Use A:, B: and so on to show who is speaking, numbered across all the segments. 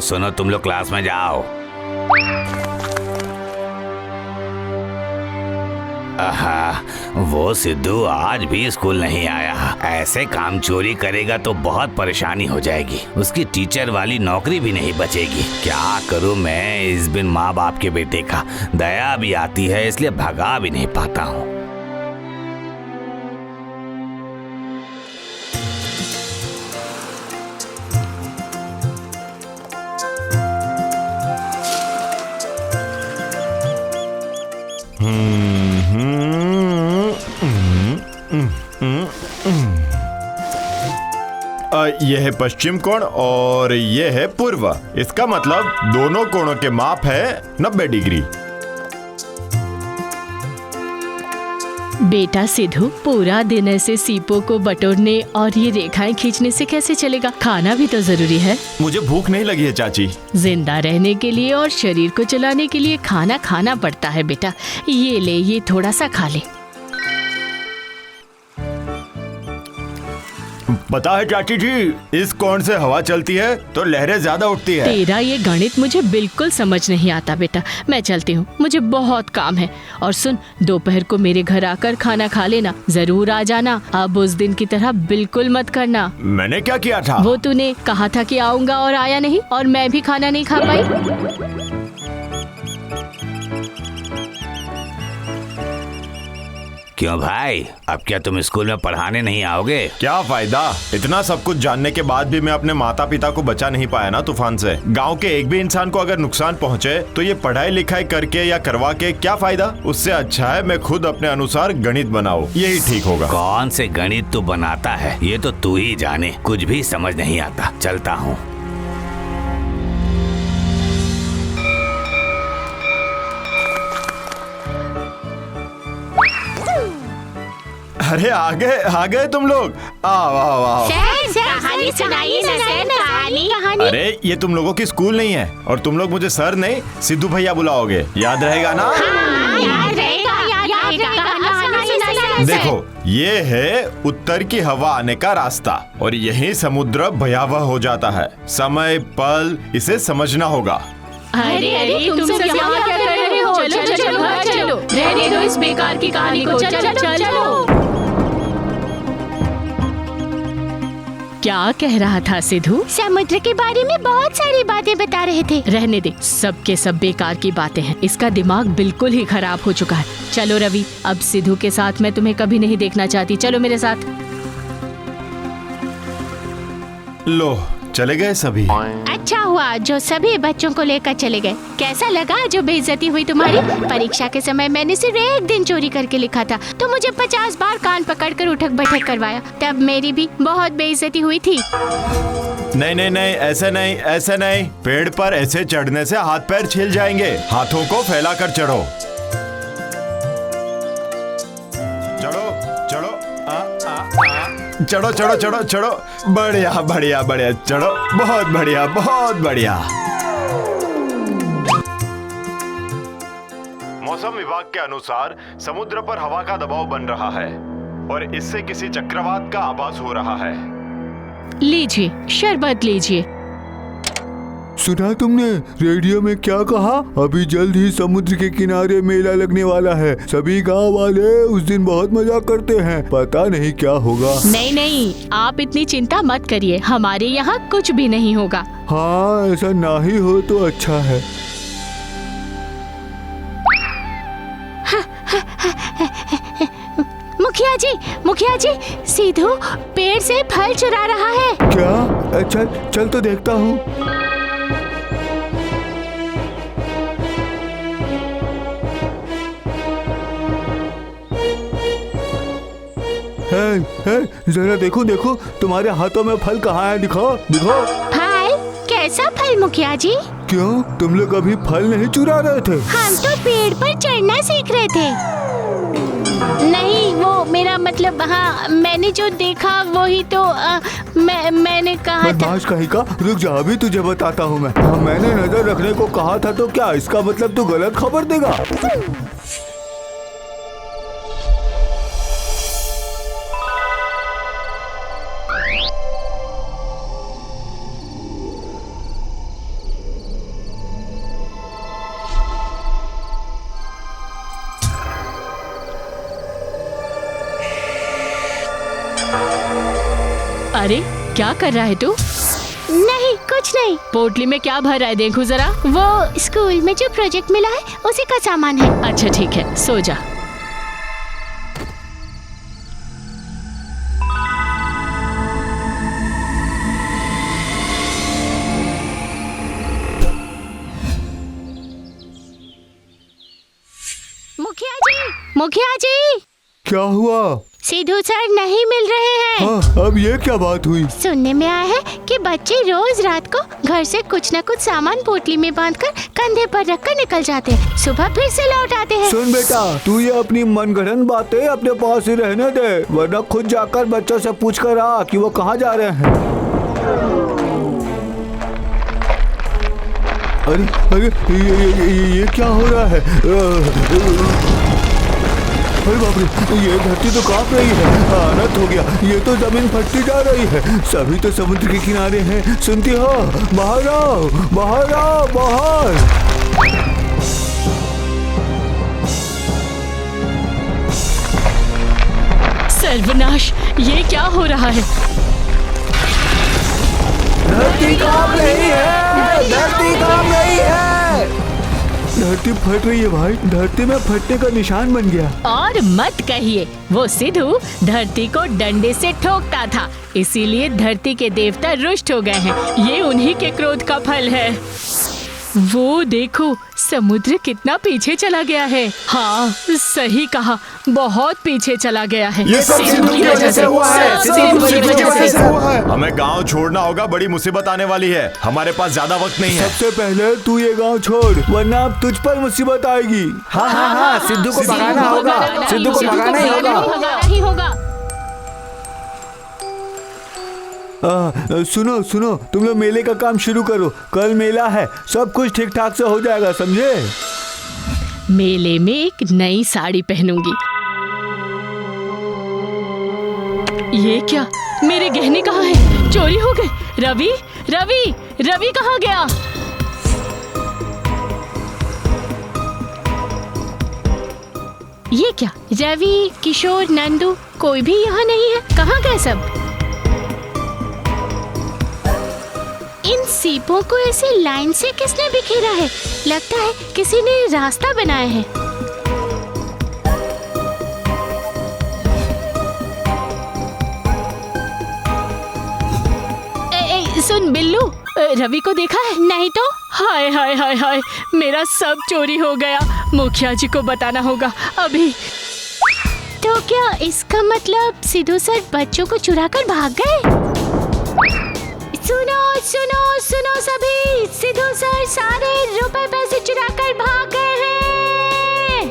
A: सुनो, तुम लोग क्लास में जाओ। वो सिद्धू आज भी स्कूल नहीं आया। ऐसे काम चोरी करेगा तो बहुत परेशानी हो जाएगी। उसकी टीचर वाली नौकरी भी नहीं बचेगी। क्या करूं मैं इस बिन माँ बाप के बेटे का। दया भी आती है इसलिए भगा भी नहीं पाता हूँ।
B: यह है पश्चिम कोण और यह है पूर्व। इसका मतलब दोनों कोणों के माप है 90 डिग्री।
C: बेटा सिद्धू, पूरा दिन ऐसे सीपों को बटोरने और ये रेखाएं खींचने से कैसे चलेगा? खाना भी तो जरूरी है।
B: मुझे भूख नहीं लगी है चाची।
C: जिंदा रहने के लिए और शरीर को चलाने के लिए खाना खाना पड़ता है बेटा। ये ले, ये थोड़ा सा खा ले।
B: पता है चाची जी, इस कोण से हवा चलती है तो लहरें ज्यादा उठती है।
C: तेरा ये गणित मुझे बिल्कुल समझ नहीं आता बेटा। मैं चलती हूँ, मुझे बहुत काम है। और सुन, दोपहर को मेरे घर आकर खाना खा लेना। जरूर आ जाना। अब उस दिन की तरह बिल्कुल मत करना।
B: मैंने क्या किया था?
C: वो तूने कहा था कि आऊंगा और आया नहीं, और मैं भी खाना नहीं खा पाई।
A: क्यों भाई, अब क्या तुम स्कूल में पढ़ाने नहीं आओगे?
B: क्या फायदा? इतना सब कुछ जानने के बाद भी मैं अपने माता पिता को बचा नहीं पाया ना तूफान से। गांव के एक भी इंसान को अगर नुकसान पहुंचे तो ये पढ़ाई लिखाई करके या करवा के क्या फायदा? उससे अच्छा है मैं खुद अपने अनुसार गणित बनाऊं, यही ठीक होगा।
A: कौन से गणित तू बनाता है ये तो तू ही जाने। कुछ भी समझ नहीं आता। चलता हूँ।
B: अरे आ गए तुम लोग। आओ आओ आओ।
D: कहानी सुनाइए ना सर, कहानी।
B: अरे ये तुम लोगों की स्कूल नहीं है और तुम लोग मुझे सर नहीं सिद्धू भैया बुलाओगे। याद रहेगा ना?
D: याद रहेगा।
B: देखो, ये है उत्तर की हवा आने का रास्ता और यही समुद्र भयावह हो जाता है। समय पल इसे समझना होगा।
C: अरे अरे, तुम सब यहाँ क्या कर रहे हो? चलो चलो घर चलो। रहने दो इस बेकार की कहानी को। चलो चलो। क्या कह रहा था सिद्धू?
D: समुद्र के बारे में बहुत सारी बातें बता रहे थे।
C: रहने दे, सब के सब बेकार की बातें हैं। इसका दिमाग बिल्कुल ही खराब हो चुका है। चलो रवि, अब सिद्धू के साथ मैं तुम्हें कभी नहीं देखना चाहती। चलो मेरे साथ।
B: लो, चले गए सभी।
D: अच्छा हुआ जो सभी बच्चों को लेकर चले गए। कैसा लगा जो बेइज्जती हुई तुम्हारी? परीक्षा के समय मैंने सिर्फ एक दिन चोरी करके लिखा था तो मुझे 50 बार कान पकड़कर उठक बैठक करवाया। तब मेरी भी बहुत बेइज्जती हुई थी।
B: नहीं नहीं नहीं, ऐसे नहीं। पेड़ पर ऐसे चढ़ने से हाथ पैर छिल जाएंगे। हाथों को फैलाकर चढ़ो। चढ़ो। बढ़िया। चढ़ो। बहुत बढ़िया। मौसम विभाग के अनुसार समुद्र पर हवा का दबाव बन रहा है और इससे किसी चक्रवात का आभास हो रहा है।
C: लीजिए, शरबत लीजिए।
E: सुना तुमने रेडियो में क्या कहा? अभी जल्द ही समुद्र के किनारे मेला लगने वाला है। सभी गांव वाले उस दिन बहुत मजा करते हैं। पता नहीं क्या होगा।
C: नहीं, आप इतनी चिंता मत करिए। हमारे यहाँ कुछ भी नहीं होगा।
E: हाँ, ऐसा ना ही हो तो अच्छा है।
D: मुखिया जी, सिद्धू पेड़ से फल चुरा रहा है।
E: क्या? अच्छा, चल तो देखता हूँ। जरा देखो तुम्हारे हाथों में फल कहाँ है? दिखाओ।
D: फल? कैसा फल मुखिया जी?
E: क्यों, तुम लोग अभी फल नहीं चुरा रहे थे?
D: हम तो पेड़ पर चढ़ना सीख रहे थे। नहीं, वो मेरा मतलब, हाँ, मैंने जो देखा वही तो मैंने कहा था।
E: बदमाश कहीं का, रुक जा, अभी तुझे बताता हूँ मैं। हाँ, मैंने नजर रखने को कहा था तो क्या इसका मतलब तू गलत खबर देगा?
C: अरे क्या कर रहा है तू?
D: नहीं, कुछ नहीं।
C: पोटली में क्या भर रहा है, देखो जरा।
D: वो स्कूल में जो प्रोजेक्ट मिला है उसी का सामान है।
C: अच्छा ठीक है, सो जा।
D: मुखिया जी, मुखिया जी,
E: क्या हुआ?
D: सिद्धू सर नहीं मिल रहे हैं।
E: हाँ, अब ये क्या बात हुई?
D: सुनने में आया है कि बच्चे रोज रात को घर से कुछ न कुछ सामान पोटली में बांधकर कंधे पर रखकर निकल जाते हैं, सुबह फिर से लौट आते हैं।
E: सुन बेटा, तू ये अपनी मनगढ़ंत बातें अपने पास ही रहने दे, वरना खुद जाकर बच्चों से पूछ कर आ कि वो कहाँ जा रहे हैं। अरे अरे ये क्या हो रहा है? अरे बाप रे, ये धरती तो कांप रही है। अनर्थ हो गया, ये तो जमीन फटती जा रही है। सभी तो समुद्र के किनारे हैं। सुनती हो? बाहर आओ, बाहर आओ, बाहर।
C: सर्वनाश, ये क्या हो रहा है?
E: धरती कांप रही है, धरती कांप रही है। धरती फट रही है भाई, धरती में फटने का निशान बन गया।
C: और मत कहिए, वो सिद्धू धरती को डंडे से ठोकता था, इसीलिए धरती के देवता रुष्ट हो गए हैं। ये उन्हीं के क्रोध का फल है। वो देखो, समुद्र कितना पीछे चला गया है। हाँ, सही कहा, बहुत पीछे चला गया है।
B: ये सब सिद्धू की वजह से हुआ है।
C: सब सिद्धू की वजह से हुआ है।
B: हमें गांव छोड़ना होगा, बड़ी मुसीबत आने वाली है। हमारे पास ज्यादा वक्त नहीं है।
E: सबसे पहले तू ये गांव छोड़, वरना अब तुझ पर मुसीबत आएगी।
F: हाँ हाँ हाँ, सिद्धू को भगाना होगा, सिद्धू को भगाना ही होगा।
E: सुनो सुनो, तुम लोग मेले का काम शुरू करो। कल मेला है, सब कुछ ठीक ठाक से हो जाएगा, समझे?
C: मेले में एक नई साड़ी पहनूंगी। ये क्या, मेरे गहने कहाँ हैं? चोरी हो गए। रवि, रवि, रवि कहाँ गया?
D: ये क्या, रवि, किशोर, नंदू, कोई भी यहाँ नहीं है। कहाँ गए सब? इन सीपों को ऐसे लाइन से किसने बिखेरा है? लगता है किसी ने रास्ता बनाया है।
C: सुन बिल्लू, रवि को देखा है?
D: नहीं तो?
C: हाय हाय हाय हाय, मेरा सब चोरी हो गया। मुखिया जी को बताना होगा अभी।
D: तो क्या इसका मतलब सिद्धू सर बच्चों को चुराकर भाग गए? सुनो सुनो सुनो सभी, सिद्धू सर सारे रुपए पैसे चुराकर भाग गए हैं।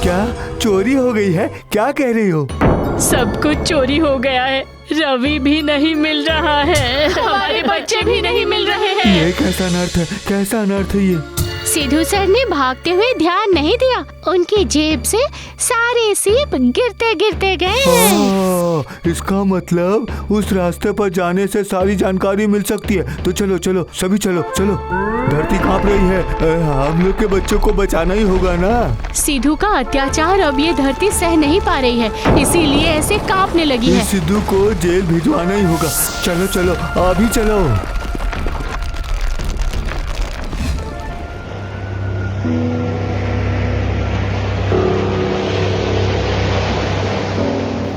E: क्या चोरी हो गई है? क्या कह रही हो?
C: सब कुछ चोरी हो गया है। रवि भी नहीं मिल रहा है, हमारे बच्चे भी नहीं मिल रहे हैं।
E: ये कैसा अनर्थ है, कैसा अनर्थ है ये?
D: सिद्धू सर ने भागते हुए ध्यान नहीं दिया, उनकी जेब से सारे सीप गिरते गिरते गए हैं।
E: इसका मतलब उस रास्ते पर जाने से सारी जानकारी मिल सकती है। तो चलो चलो सभी, चलो चलो। धरती कांप रही है, हम लोग के बच्चों को बचाना ही होगा ना।
C: सिद्धू का अत्याचार अब ये धरती सह नहीं पा रही है, इसीलिए ऐसे कांपने लगी है।
E: इस सिद्धू को जेल भिजवाना ही होगा। चलो चलो, अभी चलो।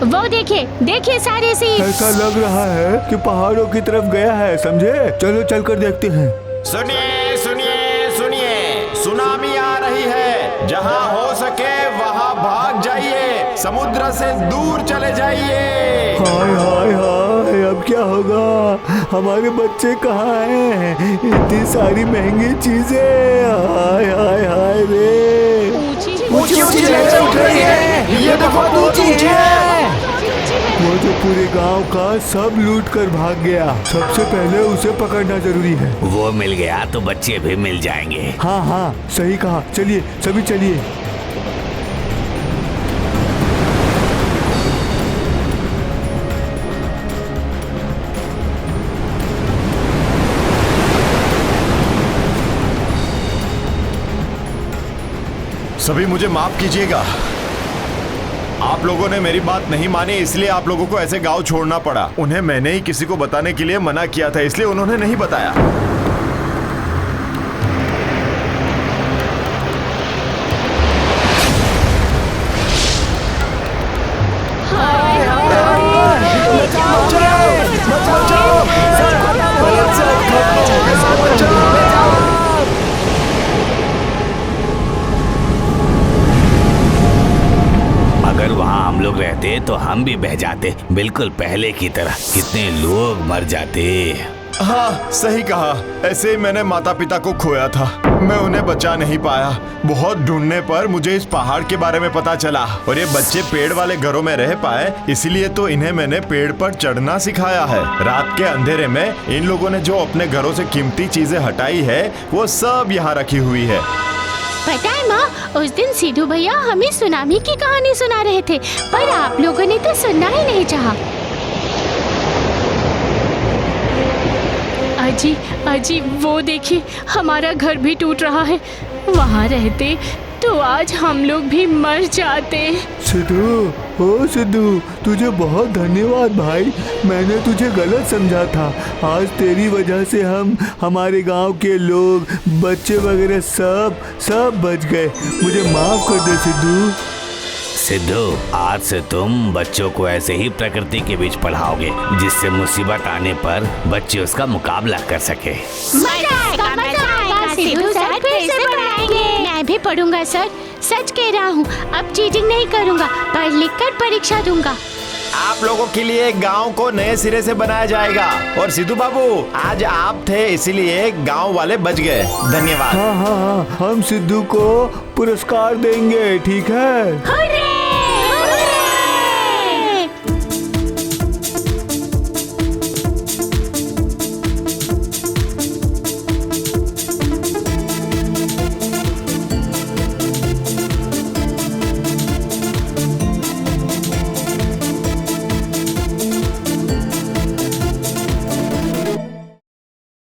D: वो देखिए, देखिए सारे सीप।
E: ऐसा लग रहा है कि पहाड़ों की तरफ गया है, समझे? चलो चलकर देखते हैं।
B: सुनिए सुनिए सुनिए, सुनामी आ रही है। जहाँ हो सके वहाँ भाग जाइए, समुद्र से दूर चले जाइए।
E: हाय हाय हाय, अब क्या होगा? हमारे बच्चे कहाँ हैं? इतनी सारी महंगी चीजें। हाय हाय हाय रे।
F: ऊंची ऊंची लहरें उठ रही है, ये देखो ऊंची है।
E: वो जो पूरे गांव का सब लूट कर भाग गया, सबसे पहले उसे पकड़ना जरूरी है।
A: वो मिल गया तो बच्चे भी मिल जाएंगे।
E: हाँ हाँ, सही कहा। चलिए सभी चलिए।
B: सभी मुझे माफ कीजिएगा। आप लोगों ने मेरी बात नहीं मानी, इसलिए आप लोगों को ऐसे गांव छोड़ना पड़ा। उन्हें मैंने ही किसी को बताने के लिए मना किया था, इसलिए उन्होंने नहीं बताया।
A: अगर वहाँ हम लोग रहते तो हम भी बह जाते, बिल्कुल पहले की तरह। कितने लोग मर जाते।
B: हाँ, सही कहा। ऐसे ही मैंने माता पिता को खोया था, मैं उन्हें बचा नहीं पाया। बहुत ढूंढने पर मुझे इस पहाड़ के बारे में पता चला, और ये बच्चे पेड़ वाले घरों में रह पाए, इसलिए तो इन्हें मैंने पेड़ पर चढ़ना सिखाया है। रात के अंधेरे में इन लोगों ने जो अपने घरों से कीमती चीजें हटाई है, वो सब यहाँ रखी हुई है।
D: पता है माँ, उस दिन सिद्धू भैया हमें सुनामी की कहानी सुना रहे थे, पर आप लोगों ने तो सुनना ही नहीं चाहा।
C: अजी अजी, वो देखिए, हमारा घर भी टूट रहा है। वहाँ रहते तो आज हम लोग भी मर जाते।
E: सिद्धू, ओ सिद्धू, तुझे बहुत धन्यवाद भाई। मैंने तुझे गलत समझा था। आज तेरी वजह से हमारे गांव के लोग, बच्चे वगैरह सब बच गए। मुझे माफ कर दे सिद्धू।
A: सिद्धू, आज से तुम बच्चों को ऐसे ही प्रकृति के बीच पढ़ाओगे, जिससे मुसीबत आने पर बच्चे उसका मुकाबला कर सके।
D: मजा आएगा, सिद्धू सर फिर से पढ़ाएंगे। मैं भी पढ़ूंगा सर, सच कह रहा हूँ। अब चीटिंग नहीं करूँगा, पढ़ लिख कर परीक्षा दूंगा।
B: आप लोगों के लिए गांव को नए सिरे से बनाया जाएगा। और सिद्धू बाबू, आज आप थे इसीलिए गांव वाले बच गए। धन्यवाद।
E: हाँ, हम सिद्धू को पुरस्कार देंगे, ठीक है?
D: हुर्रे!